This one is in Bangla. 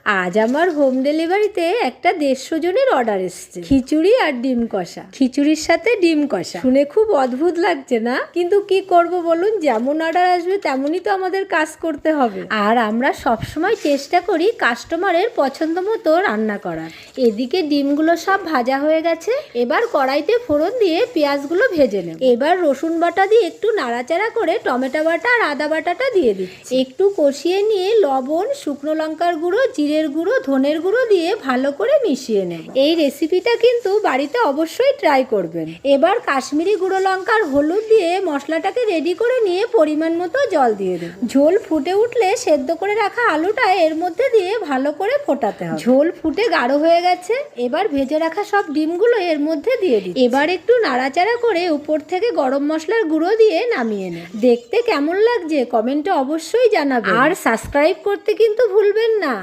আজ আমার হোম ডেলিভারিতে একটা 150 জনের অর্ডার এসছে, খিচুড়ি আর ডিম কষা। খিচুড়ির সাথে ডিম কষা শুনে খুব অদ্ভুত লাগছে না? কিন্তু কি করব বলুন, যেমন অর্ডার আসবে তেমনই তো আমাদের কাজ করতে হবে। আর আমরা সবসময় চেষ্টা করি কাস্টমারের পছন্দ মতো রান্না করার। এদিকে ডিমগুলো সব ভাজা হয়ে গেছে, এবার কড়াইতে ফোড়ন দিয়ে পেঁয়াজগুলো ভেজে নেব। এবার রসুন বাটা দিয়ে একটু নাড়াচাড়া করে টমেটো বাটা আর আদা বাটাটা দিয়ে দিচ্ছি। একটু কষিয়ে নিয়ে লবণ, শুকনো লঙ্কার গুঁড়ো, জিরের গুঁড়ো, ধনের গুঁড়ো দিয়ে ভালো করে মিশিয়ে নেব। এই রেসিপিটা কিন্তু বাড়িতে অবশ্যই ট্রাই করবেন। এবার কাশ্মীরি গুঁড়ো লঙ্কার হলুদ দিয়ে মশলাটাকে রেডি করে নিয়ে পরিমাণ মতো জল দিয়ে দেব। ঝোল ফুটে উঠলে সেদ্ধ করে রাখা আলুটা এর মধ্যে দিয়ে ভালো করে ফোটাতে হবে। ঝোল ফুটে গাঢ় হয়ে গেছে, এবার ভেজে রাখা সব ডিমগুলো এর মধ্যে দিয়ে দিই। এবার একটু নাড়াচাড়া করে উপর থেকে গরম মশলার গুঁড়ো দিয়ে নামিয়ে নেব। দেখতে কেমন লাগছে কমেন্টে অবশ্যই জানাবেন, আর সাবস্ক্রাইব করতে কিন্তু ভুলবেন না।